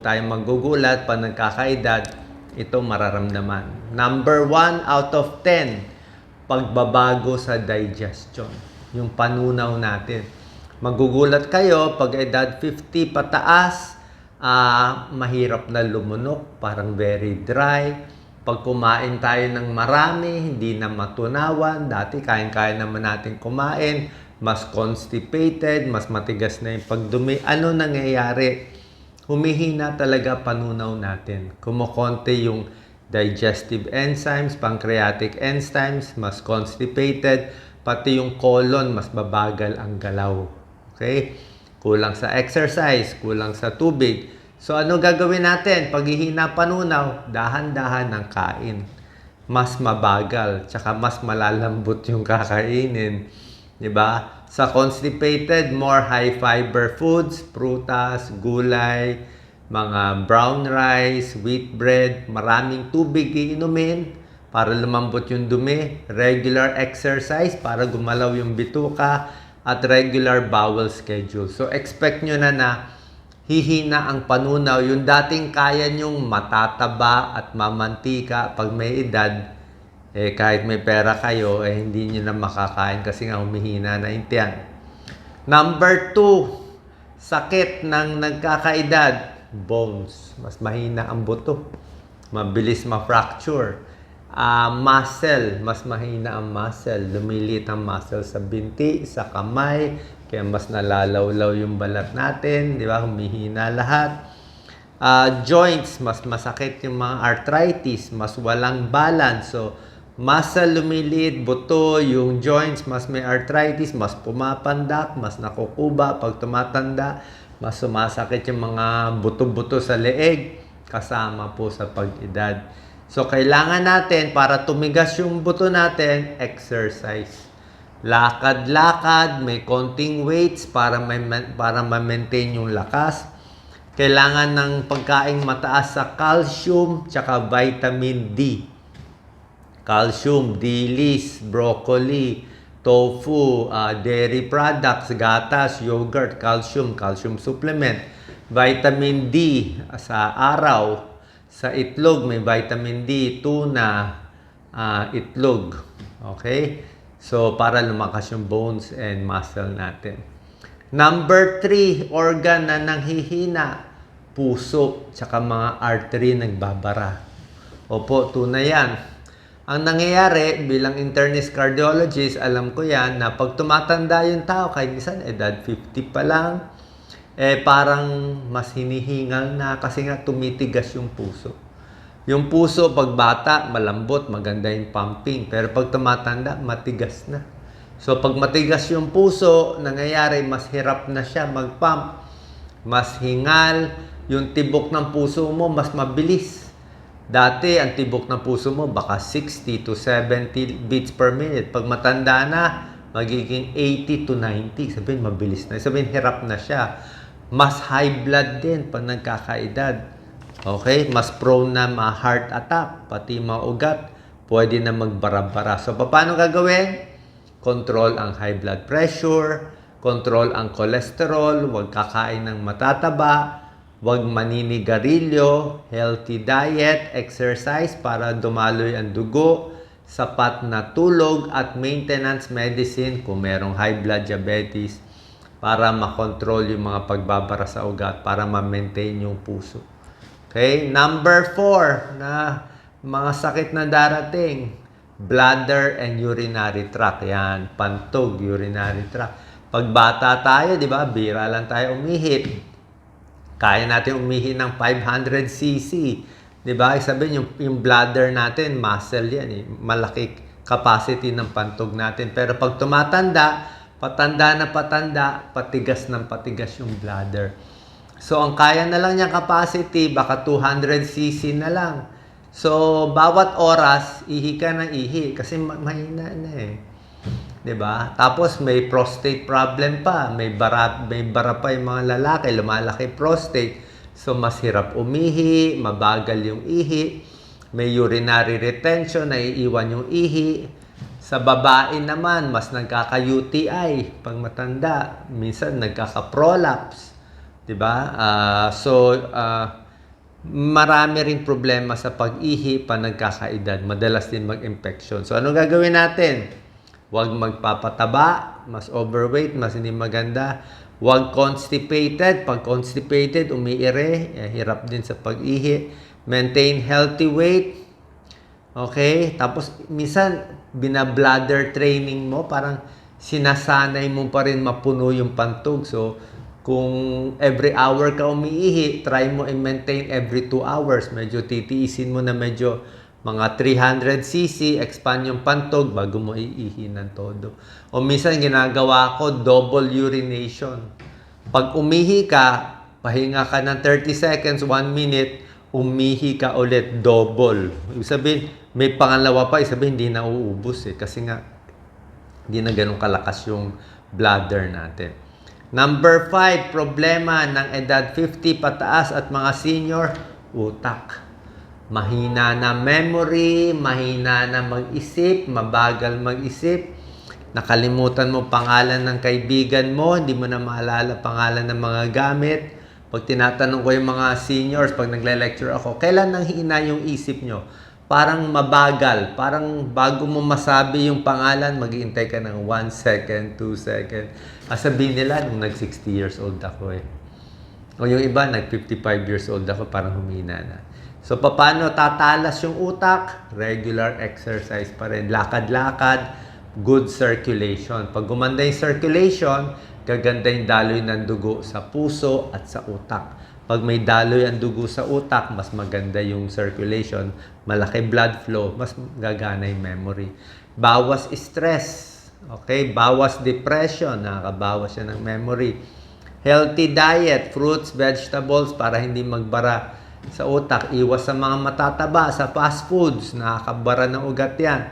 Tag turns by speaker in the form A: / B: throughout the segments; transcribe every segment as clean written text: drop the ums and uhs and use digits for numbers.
A: tayo magugulat pag nagkakaedad, ito mararamdaman. Number 1 out of 10, pagbabago sa digestion. Yung panunaw natin. Magugulat kayo pag edad 50 pataas, mahirap na lumunok, parang very dry. Pag kumain tayo ng marami, hindi na matunawan. Dati kain-kain naman natin kumain, mas constipated, mas matigas na yung pagdumi. Ano nangyayari? Humihina talaga panunaw natin. Kumukonte yung digestive enzymes, pancreatic enzymes, mas constipated, pati yung colon, mas babagal ang galaw. Okay? Kulang sa exercise, kulang sa tubig. So ano gagawin natin? Paghihina panunaw, dahan-dahan ng kain. Mas mabagal, tsaka mas malalambot yung kakainin. Diba? Sa constipated, more high fiber foods, prutas, gulay, mga brown rice, wheat bread, maraming tubig iinumin para lumambot yung dumi, regular exercise para gumalaw yung bituka, at regular bowel schedule. So expect nyo na hihina ang panunaw. Yung dating kaya nyong matataba at mamantika pag may edad, kahit may pera kayo, hindi nyo na makakain kasi nga humihina na yung tiyan. Number 2, sakit ng nagkakaedad, bones. Mas mahina ang buto. Mabilis ma-fracture. Muscle, mas mahina ang muscle. Lumilit ang muscle sa binti, sa kamay, kaya mas nalalawlaw yung balat natin, di ba? Humihina lahat. Joints, mas masakit yung mga arthritis, mas walang balance. So, muscle lumiliit, buto, yung joints, mas may arthritis, mas pumapandak, mas nakukuba pag tumatanda, mas sumasakit yung mga buto-buto sa leeg, kasama po sa pag-edad. So, kailangan natin, para tumigas yung buto natin, exercise. Lakad-lakad, may konting weights para ma-maintain yung lakas. Kailangan ng pagkain mataas sa calcium, tsaka vitamin D. Calcium, dilis, broccoli, tofu, dairy products, gatas, yogurt, calcium supplement. Vitamin D sa araw. Sa itlog, may vitamin D, tuna, itlog. Okay? So, para lumakas yung bones and muscle natin. Number 3, organ na nanghihina, puso, tsaka mga artery nagbabara. Opo, tunay yan. Ang nangyayari, bilang internist cardiologist, alam ko yan, na pag tumatanda yung tao, kahit minsan edad 50 pa lang, parang mas hinihingal na kasi nga tumitigas yung puso. Yung puso, pag bata, malambot, maganda yung pumping. Pero pag tumatanda, matigas na. So, pag matigas yung puso, nangyayari, mas hirap na siya mag-pump. Mas hingal. Yung tibok ng puso mo, mas mabilis. Dati, ang tibok ng puso mo, baka 60 to 70 beats per minute. Pag matanda na, magiging 80 to 90. Sabihin, mabilis na. Sabihin, hirap na siya. Mas high blood din pag nagkakaedad. Okay? Mas prone na ma-heart attack. Pati mga ugat, pwede na magbara-bara. So, paano gagawin? Control ang high blood pressure, control ang cholesterol, huwag kakain ng matataba, huwag maninigarilyo, healthy diet, exercise para dumaloy ang dugo, sapat na tulog at maintenance medicine kung merong high blood diabetes para makontrol yung mga pagbabara sa ugat, para ma-maintain yung puso. Okay? Number 4 na mga sakit na darating, bladder and urinary tract. Yan, pantog, urinary tract. Pag bata tayo, di ba, bira lang tayo umihi. Kaya natin umihi ng 500 cc. Di ba? Sabihin, yung bladder natin, muscle yan. Malaki capacity ng pantog natin. Pero pag tumatanda, patanda na patanda, patigas ng patigas yung bladder. So, ang kaya na lang niyang capacity, baka 200 cc na lang. So, bawat oras, ihi ka ng ihi kasi mahina na eh. 'Di ba? Tapos may prostate problem pa, may bara pa yung mga lalaki, lumalaki prostate. So, mas hirap umihi, mabagal yung ihi, may urinary retention, naiiwan yung ihi. Sa babae naman, mas nagkaka-UTI pag matanda, minsan nagkaka-prolapse, 'di ba? marami ring problema sa pag-ihi pa nagkakaedad. Madalas din mag-infection. So, ano gagawin natin? Huwag magpapataba, mas overweight, mas hindi maganda. Huwag constipated. Pag constipated, umiire, hirap din sa pag-ihi. Maintain healthy weight. Okay? Tapos, minsan, binabladder training mo, parang sinasanay mo pa rin mapuno yung pantog. So, kung every hour ka umiihi, try mo i-maintain every 2 hours. Medyo titiisin mo na medyo mga 300 cc, expand yung pantog bago mo iihi ng todo. O minsan ginagawa ko, double urination. Pag umihi ka, pahinga ka ng 30 seconds, 1 minute, umihi ka ulit, double. Ibig sabihin, may pangalawa pa, ibig sabihin, hindi na uubos eh. Kasi nga, hindi na ganun kalakas yung bladder natin. Number 5, problema ng edad 50 pataas at mga senior, utak. Mahina na memory, mahina na mag-isip, mabagal mag-isip. Nakalimutan mo pangalan ng kaibigan mo, hindi mo na maalala pangalan ng mga gamit. Pag tinatanong ko yung mga seniors, pag nagle-lecture ako, kailan nang hina yung isip nyo? Parang mabagal. Parang bago mo masabi yung pangalan, mag-iintay ka ng 1 second, 2 second. Sabihin nila, nung nag-60 years old ako eh. O yung iba, nag-55 years old ako, parang humina na. So, paano tatalas yung utak? Regular exercise pa rin. Lakad-lakad, good circulation. Pag gumanda yung circulation, gaganda yung daloy ng dugo sa puso at sa utak. Pag may daloy ang dugo sa utak, mas maganda yung circulation, malaki blood flow, mas gagana yung memory. Bawas stress, okay? Bawas depression, nakakabawas siya ng memory. Healthy diet, fruits, vegetables, para hindi magbara sa utak. Iwas sa mga matataba, sa fast foods, nakakabara ng ugat yan.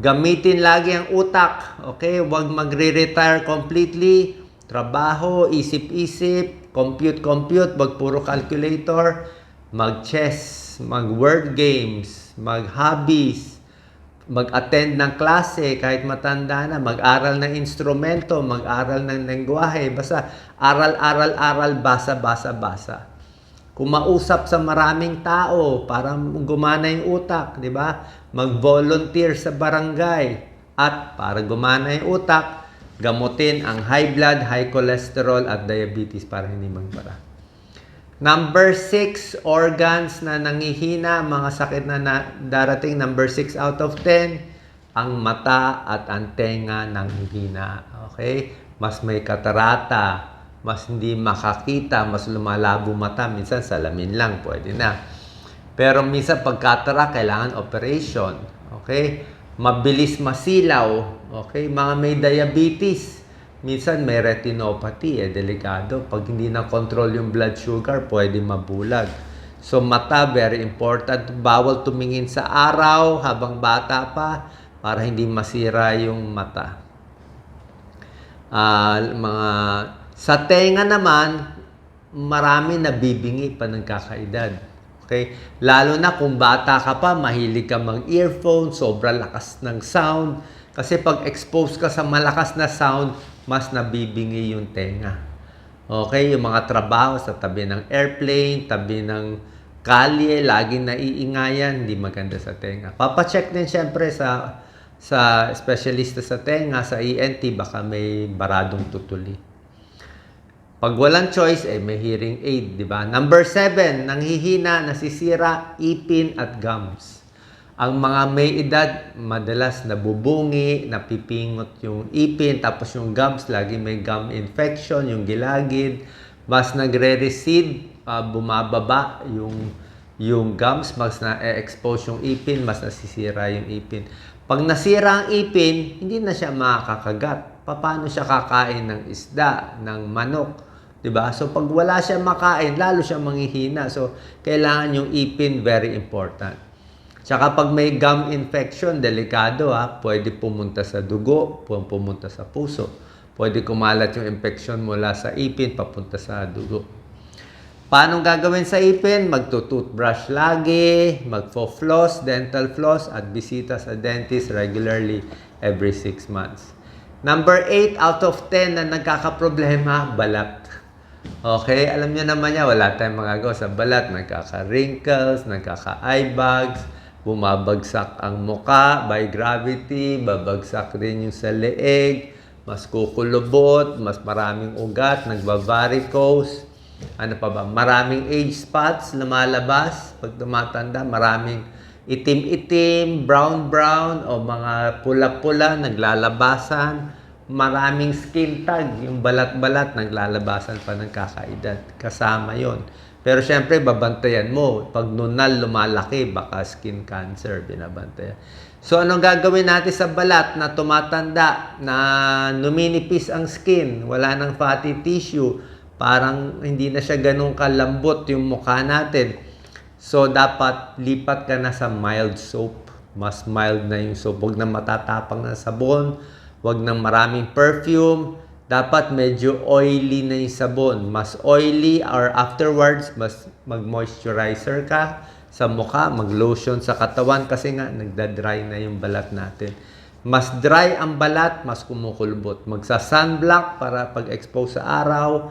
A: Gamitin lagi ang utak, okay? Huwag magre-retire completely. Trabaho, isip-isip, compute, wag puro calculator, mag-chess, mag-word games, mag-hobbies, mag-attend ng klase kahit matanda na, mag-aral ng instrumento, mag-aral ng lengguwahe, basta aral, basa. Kumausap sa maraming tao para gumana yung utak, di ba? Mag-volunteer sa barangay at para gumana yung utak, gamutin ang high blood, high cholesterol at diabetes para hindi magbara. Number 6, organs na nangihina, mga sakit na darating. Number 6 out of 10, ang mata at ang tenga nanghihina. Okay? Mas may katarata, mas hindi makakita, mas lumalabo mata. Minsan salamin lang, pwede na. Pero minsan pagkatara, kailangan operation. Okay? Mabilis masilaw. Okay? Mga may diabetes. Minsan may retinopathy, delikado. Pag hindi na-control yung blood sugar, pwede mabulag. So mata, very important. Bawal tumingin sa araw habang bata pa para hindi masira yung mata. Sa tenga naman, marami nabibingi pa ng kakaedad. Okay? Lalo na kung bata ka pa, mahilig ka mag-earphone, sobrang lakas ng sound. Kasi pag expose ka sa malakas na sound, mas nabibingi yung tenga. Okay? Yung mga trabaho sa tabi ng airplane, tabi ng kalye, laging naiingayan, hindi maganda sa tenga. Papacheck din syempre sa specialista sa tenga, sa ENT, baka may baradong tutuli. Pag walang choice, may hearing aid, di ba? Number 7, nanghihina, nasisira, ipin at gums. Ang mga may edad, madalas nabubungi, napipingot yung ipin, tapos yung gums, lagi may gum infection, yung gilagid, mas nagre-recede, bumababa yung gums, mas na-expose yung ipin, mas nasisira yung ipin. Pag nasira ang ipin, hindi na siya makakagat. Paano siya kakain ng isda, ng manok? Diba? So, pag wala siya makain, lalo siya manghihina. So, kailangan yung ipin, very important. Tsaka pag may gum infection, delikado pwede pumunta sa dugo, pumunta sa puso. Pwede kumalat yung infection mula sa ipin, papunta sa dugo. Paano gagawin sa ipin? Magto-toothbrush lagi, magfo-floss, dental floss, at bisita sa dentist regularly every 6 months. Number 8 out of 10 na nagkakaproblema, balat. Okay, alam niyo naman yan, wala tayong magagawa sa balat. Nagkaka-wrinkles, nagkaka-eye bags, bumabagsak ang muka by gravity, babagsak rin yung sa leeg, mas kukulubot, mas maraming ugat, nagbavaricose. Ano pa ba? Maraming age spots lumalabas pag tumatanda, maraming itim-itim, brown-brown, o mga pula-pula naglalabasan. Maraming skin tag, yung balat-balat naglalabasan pa ng kakaedad. Kasama yon. Pero syempre, babantayan mo. Pag nunal lumalaki, baka skin cancer, binabantayan. So, anong gagawin natin sa balat na tumatanda, na numinipis ang skin, wala ng fatty tissue, parang hindi na siya ganun kalambot yung mukha natin. So, dapat lipat ka na sa mild soap. Mas mild na yung soap. Huwag na matatapang na sabon. Huwag ng maraming perfume. Dapat medyo oily na yung sabon. Mas oily or afterwards, mas mag-moisturizer ka sa mukha, mag-lotion sa katawan kasi nga nagda-dry na yung balat natin. Mas dry ang balat, mas kumukulbot. Magsa-sunblock para pag-expose sa araw.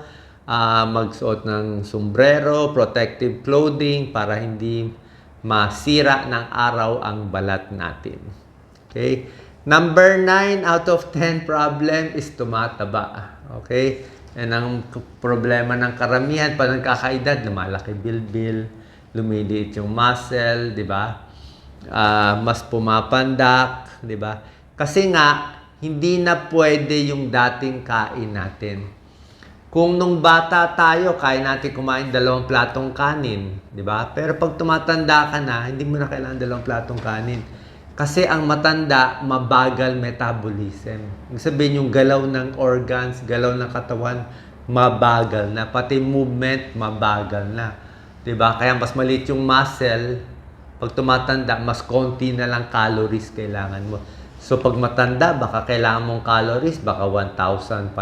A: Magsuot ng sombrero, protective clothing para hindi masira ng araw ang balat natin. Okay? Number 9 out of 10 problem is tumataba. Okay? Yan ang problema ng karamihan. Pag nagkakaedad, lumalaki bilbil, lumiliit yung muscle, di ba? Mas pumapandak, di ba? Kasi nga, hindi na pwede yung dating kain natin. Kung nung bata tayo, kaya natin kumain 2 platong kanin, di ba? Pero pag tumatanda ka na, hindi mo na kailangan 2 platong kanin. Kasi ang matanda, mabagal metabolism. Ibig sabihin yung galaw ng organs, galaw ng katawan, mabagal na. Pati movement, mabagal na. Diba? Kaya mas maliit yung muscle. Pag tumatanda, mas konti na lang calories kailangan mo. So pag matanda, baka kailangan mong calories, baka 1,500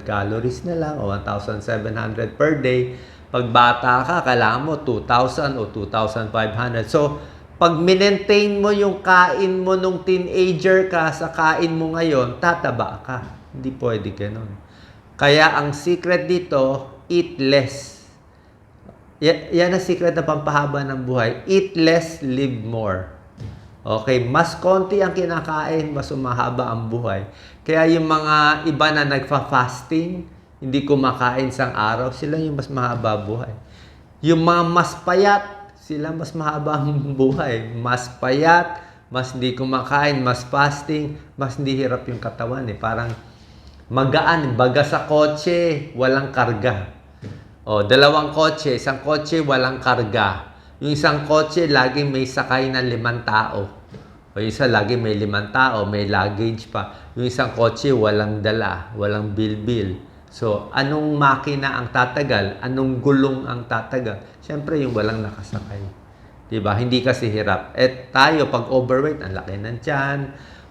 A: calories na lang o 1,700 per day. Pag bata ka, kailangan mo 2,000 o 2,500. So, pag minentain mo yung kain mo nung teenager ka sa kain mo ngayon, tataba ka. Hindi pwede ganun. Kaya ang secret dito, eat less. Yan ang secret na pampahaba ng buhay. Eat less, live more. Okay, mas konti ang kinakain, mas umahaba ang buhay. Kaya yung mga iba na nagfa-fasting, hindi kumakain sang araw, sila yung mas mahaba buhay. Yung mga mas payat, sila mas mahaba ang buhay. Mas payat, mas hindi kumakain, mas fasting, mas hindi hirap yung katawan. Parang magaan, baga sa kotse, walang karga. O, 2 kotse, isang kotse, walang karga. Yung isang kotse, laging may sakay na 5 tao. O yung isa, laging may 5 tao, may luggage pa. Yung isang kotse, walang dala, walang bilbil. So, anong makina ang tatagal? Anong gulong ang tatagal? Siyempre, yung walang nakasakay. Diba? Hindi kasi hirap. Tayo, pag overweight, ang laki ng tiyan.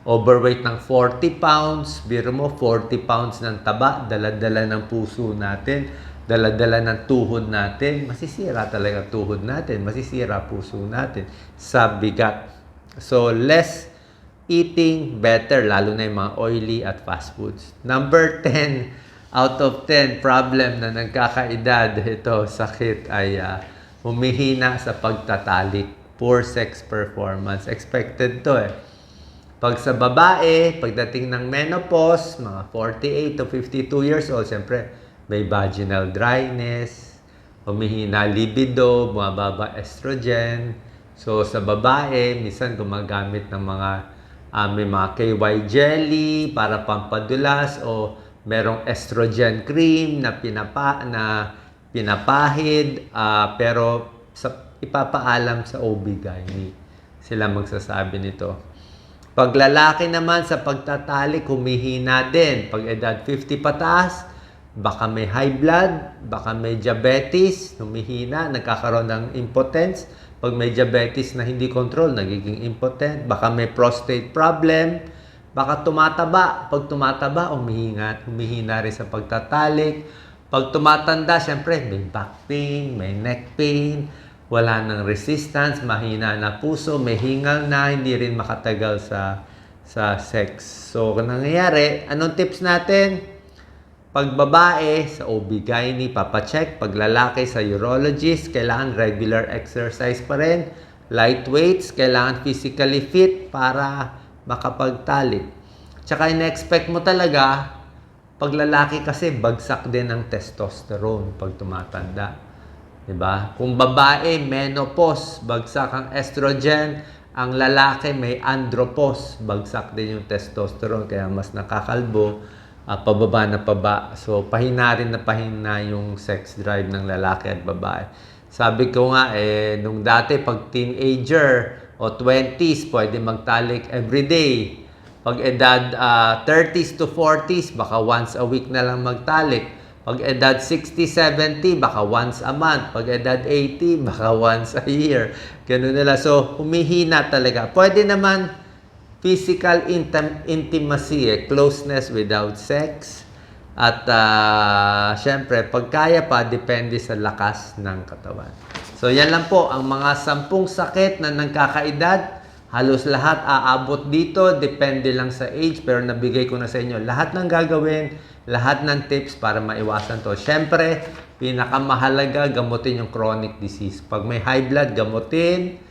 A: Overweight ng 40 pounds. Biro mo, 40 pounds ng taba. Dala-dala ng puso natin. Dala-dala ng tuhod natin. Masisira talaga tuhod natin. Masisira puso natin sa bigat. So, less eating, better. Lalo na yung mga oily at fast foods. Number 10 out of 10 problem na nagkakaedad, ito, sakit, ay humihina sa pagtatalik. Poor sex performance. Expected to Pag sa babae, pagdating ng menopause, mga 48 to 52 years old, siyempre, may vaginal dryness, humihina libido, bumababa estrogen. So, sa babae, minsan gumagamit ng mga, may mga KY jelly para pampadulas o merong estrogen cream na pinapahid, pero ipapaalam sa OB-GYN. Sila magsasabi nito. Pag lalaki naman sa pagtatalik, humihina din. Pag edad 50 pataas, baka may high blood, baka may diabetes, humihina, nagkakaroon ng impotence. Pag may diabetes na hindi control, nagiging impotent. Baka may prostate problem. Baka tumataba. Pag tumataba, humihina rin sa pagtatalik. Pag tumatanda, syempre, may back pain, may neck pain, wala ng resistance, mahina na puso, may hingal na, hindi rin makatagal sa sex. So, kung nangyayari, anong tips natin? Pag babae, sa OB-GYN, papacheck. Pag lalaki, sa urologist, kailangan regular exercise pa rin. Light weights, kailangan physically fit para makapagtalik. Tsaka in-expect mo talaga, pag lalaki kasi, bagsak din ang testosterone pag tumatanda. Diba? Kung babae, menopause, bagsak ang estrogen. Ang lalaki, may andropause, bagsak din yung testosterone, kaya mas nakakalbo, pababa na paba. So, pahina rin na pahina yung sex drive ng lalaki at babae. Sabi ko nga, nung dati, pag teenager o 20s, pwede magtalik everyday. Pag edad 30s to 40s, baka once a week na lang magtalik. Pag edad 60, 70, baka once a month. Pag edad 80, baka once a year. Ganun nila. So, humihina talaga. Pwede naman physical intimacy, closeness without sex. At syempre, pag kaya pa, depende sa lakas ng katawan. So, yan lang po ang mga 10 sakit na nagkakaedad. Halos lahat aabot dito, depende lang sa age, pero nabigay ko na sa inyo lahat ng gagawin, lahat ng tips para maiwasan to. Siyempre, pinakamahalaga, gamutin yung chronic disease. Pag may high blood, gamutin.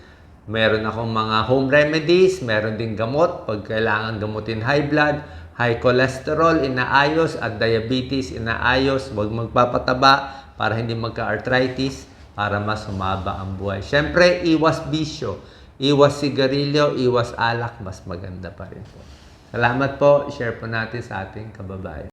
A: Meron akong mga home remedies, meron din gamot pag kailangan gamutin high blood, high cholesterol, inaayos, at diabetes, inaayos. Huwag magpapataba para hindi magka-arthritis, para mas humaba ang buhay. Siyempre, iwas bisyo. Iwas sigarilyo, iwas alak, mas maganda pa rin po. Salamat po. Share po natin sa ating kababayan.